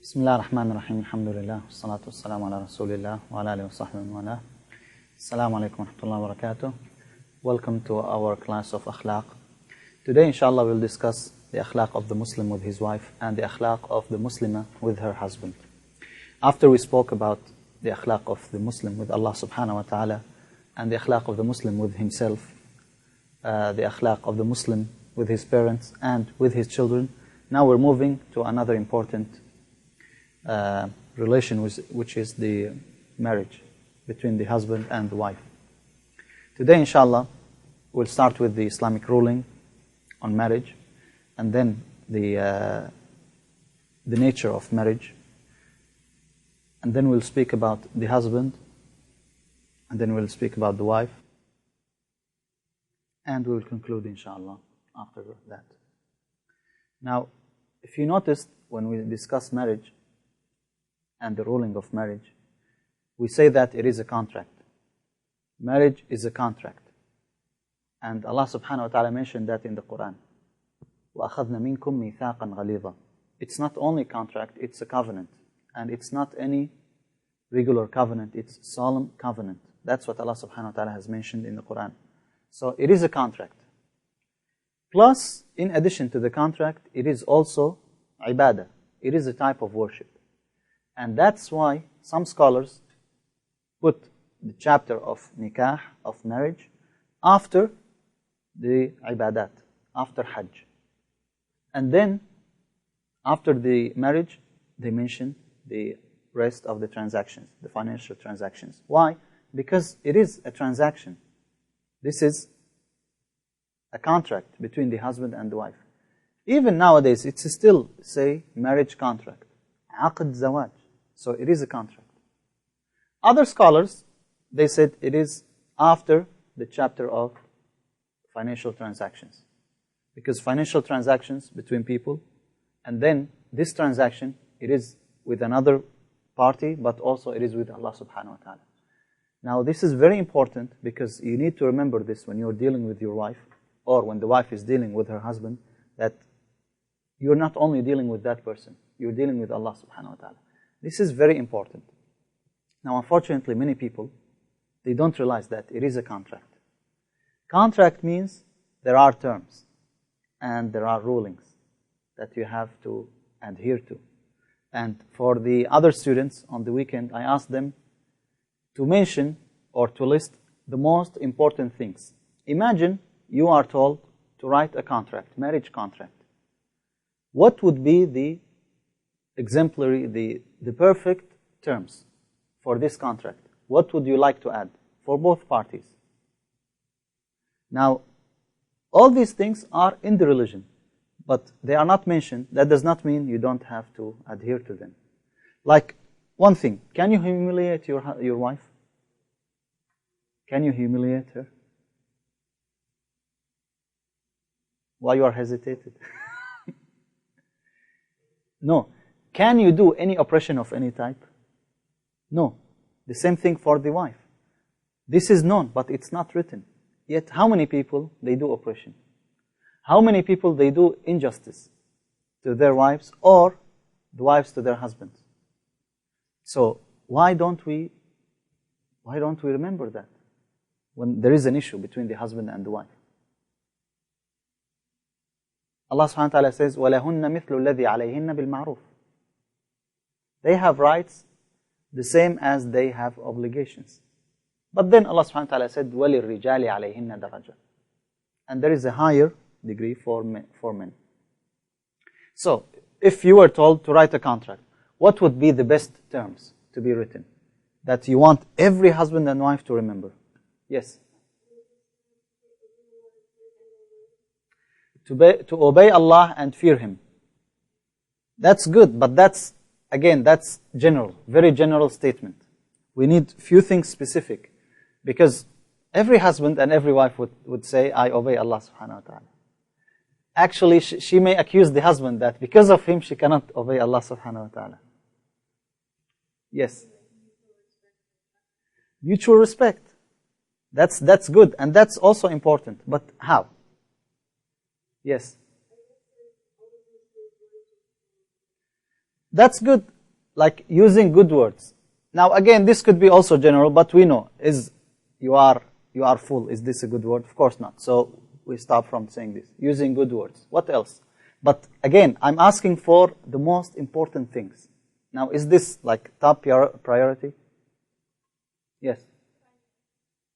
بسم الله الرحمن الرحيم الحمد لله والصلاة والسلام على رسول الله وعلى آله وصحبه ومن السلام عليكم ورحمة الله وبركاته. Welcome to our class of akhlaq. Today inshallah we'll discuss the akhlaq of the Muslim with his wife and the akhlaq of the Muslimah with her husband. After we spoke about the akhlaq of the Muslim with Allah subhanahu wa ta'ala and the akhlaq of the Muslim with himself, the akhlaq of the Muslim with his parents and with his children, now we're moving to another important relation, which is the marriage between the husband and the wife. Today inshallah we'll start with the Islamic ruling on marriage, and then the nature of marriage, and then we'll speak about the husband, and then we'll speak about the wife, and we'll conclude inshallah after that. Now, if you noticed, when we discuss marriage and the ruling of marriage, we say that it is a contract. Marriage is a contract. And Allah subhanahu wa ta'ala mentioned that in the Quran. وَأَخَذْنَا مِنْكُمْ مِيثَاقًا غَلِيظًا. It's not only contract, it's a covenant. And it's not any regular covenant, it's solemn covenant. That's what Allah subhanahu wa ta'ala has mentioned in the Quran. So it is a contract. Plus, in addition to the contract, it is also ibadah. It is a type of worship. And that's why some scholars put the chapter of nikah, of marriage, after the ibadat, after hajj. And then, after the marriage, they mention the rest of the transactions, the financial transactions. Why? Because it is a transaction. This is a contract between the husband and the wife. Even nowadays, it's still, say, marriage contract. Aqd zawaj. So it is a contract. Other scholars, they said it is after the chapter of financial transactions. Because financial transactions between people, and then this transaction, it is with another party, but also it is with Allah subhanahu wa ta'ala. Now this is very important, because you need to remember this when you're dealing with your wife, or when the wife is dealing with her husband, that you're not only dealing with that person, you're dealing with Allah subhanahu wa ta'ala. This is very important. Now, unfortunately, many people, they don't realize that it is a contract. Contract means there are terms and there are rulings that you have to adhere to. And for the other students on the weekend, I asked them to mention or to list the most important things. Imagine you are told to write a contract, marriage contract. What would be the exemplary, the perfect terms for this contract? What would you like to add for both parties? Now, all these things are in the religion, but they are not mentioned. That does not mean you don't have to adhere to them. Like, one thing, can you humiliate your wife? Can you humiliate her? Why you are hesitated? No. Can you do any oppression of any type? No. The same thing for the wife. This is known, but it's not written. Yet, how many people they do oppression? How many people they do injustice to their wives, or the wives to their husbands? So, why don't we remember that when there is an issue between the husband and the wife? Allah subhanahu wa ta'ala says, وَلَهُنَّ مِثْلُ الَّذِي عَلَيْهِنَّ بِالْمَعْرُوفِ. They have rights the same as they have obligations. But then Allah subhanahu wa ta'ala said, وَلِلْرِجَالِ عَلَيْهِنَّ دَرَجَةً. And there is a higher degree for men. So, if you were told to write a contract, what would be the best terms to be written that you want every husband and wife to remember? Yes? To obey Allah and fear Him. That's good, but that's general, very general statement. We need few things specific, because every husband and every wife would say, I obey Allah subhanahu wa ta'ala. Actually, she may accuse the husband that because of him she cannot obey Allah subhanahu wa ta'ala. Yes. Mutual respect. That's good, and that's also important. But how? Yes. That's good, like using good words. Now again, this could be also general, but we know, is you are full, is this a good word? Of course not. So we stop from saying this. Using good words. What else? But again, I'm asking for the most important things. Now, is this like top priority? Yes.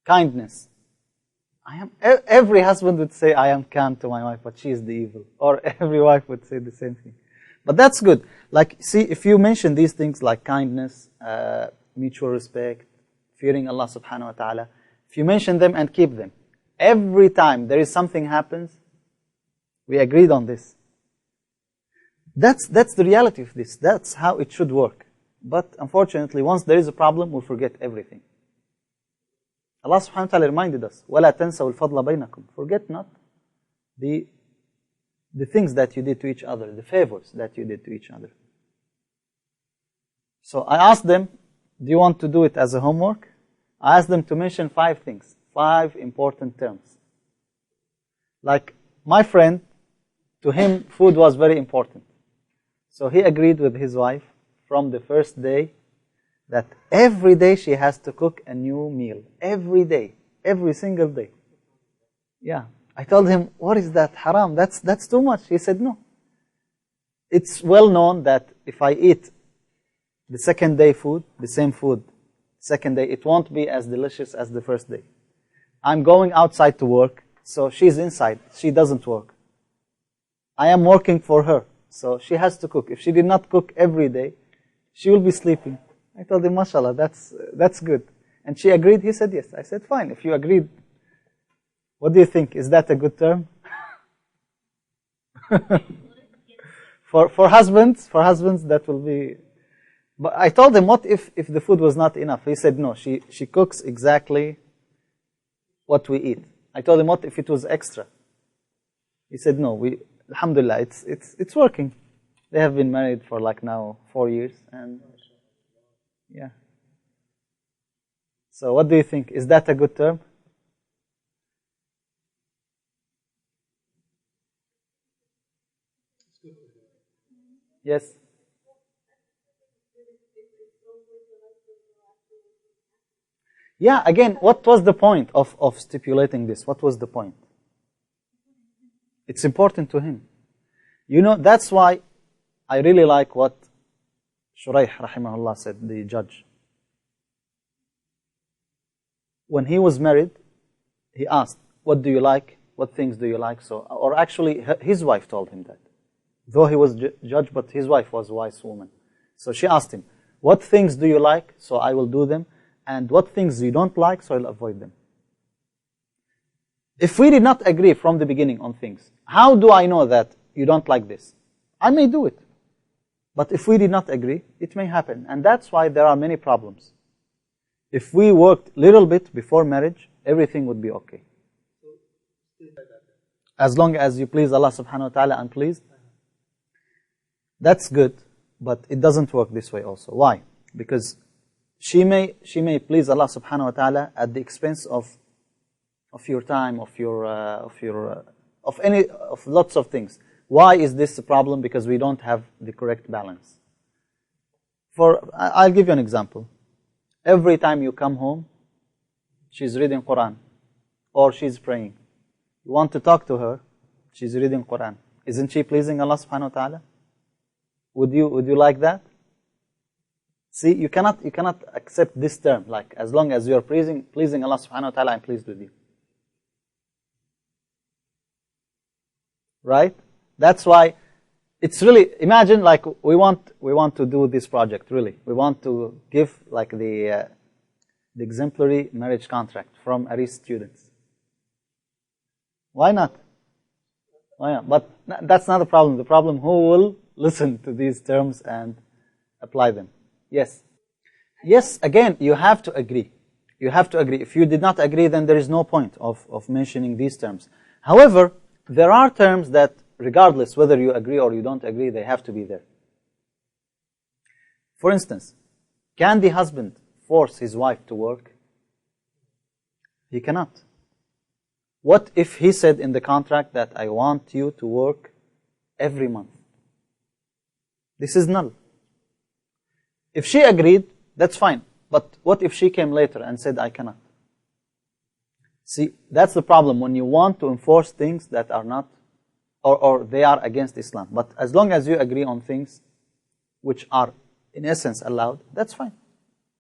Kindness. Every husband would say, I am kind to my wife, but she is the evil. Or every wife would say the same thing. But that's good. Like, see, if you mention these things like kindness, mutual respect, fearing Allah subhanahu wa ta'ala, if you mention them and keep them, every time there is something happens, we agreed on this. That's the reality of this. That's how it should work. But unfortunately, once there is a problem, we forget everything. Allah subhanahu wa ta'ala reminded us, وَلَا تَنْسَوْا الْفَضْلَ بَيْنَكُمْ. Forget not the things that you did to each other, the favors that you did to each other. So I asked them, do you want to do it as a homework? I asked them to mention 5 things, 5 important terms. Like my friend, to him, food was very important. So he agreed with his wife from the first day that every day she has to cook a new meal. Every day. Every single day. Yeah. I told him, what is that? Haram. That's too much. He said, no. It's well known that if I eat the second day food, the same food, second day, it won't be as delicious as the first day. I'm going outside to work, so she's inside. She doesn't work. I am working for her, so she has to cook. If she did not cook every day, she will be sleeping. I told him, mashallah, that's good. And she agreed. He said, yes. I said, fine. If you agreed, what do you think? Is that a good term? For husbands, that will be. But I told him, what if the food was not enough? He said, no. She cooks exactly what we eat. I told him, what if it was extra? He said, no. Alhamdulillah, it's working. They have been married for like now 4 years, and yeah. So what do you think? Is that a good term? Yes. Yeah, again, what was the point of stipulating this? What was the point? It's important to him. You know, that's why I really like what Shuraih, rahimahullah, said, the judge. When he was married, he asked, what do you like? What things do you like? So, or actually, his wife told him that. Though he was judge, but his wife was a wise woman. So she asked him, what things do you like? So I will do them. And what things you don't like? So I'll avoid them. If we did not agree from the beginning on things, how do I know that you don't like this? I may do it. But if we did not agree, it may happen. And that's why there are many problems. If we worked a little bit before marriage, everything would be okay. As long as you please Allah subhanahu wa ta'ala and pleased, that's good, but it doesn't work this way also. Why? Because she may please Allah subhanahu wa ta'ala at the expense of your time, of lots of things. Why is this a problem? Because we don't have the correct balance. I'll give you an example. Every time you come home, she's reading Quran, or she's praying. You want to talk to her, she's reading Quran. Isn't she pleasing Allah subhanahu wa ta'ala? Would you like that? See, you cannot accept this term, like, as long as you are pleasing Allah subhanahu wa ta'ala, I'm pleased with you. Right? That's why it's really, imagine like we want to do this project, really. We want to give like the exemplary marriage contract from AREES students. Why not? Why not? But that's not the problem. The problem, who will listen to these terms and apply them? Yes. Yes, again, you have to agree. You have to agree. If you did not agree, then there is no point of mentioning these terms. However, there are terms that, regardless whether you agree or you don't agree, they have to be there. For instance, can the husband force his wife to work? He cannot. What if he said in the contract that I want you to work every month? This is null. If she agreed, that's fine. But what if she came later and said, I cannot? See, that's the problem when you want to enforce things that are not, or they are against Islam. But as long as you agree on things which are in essence allowed, that's fine.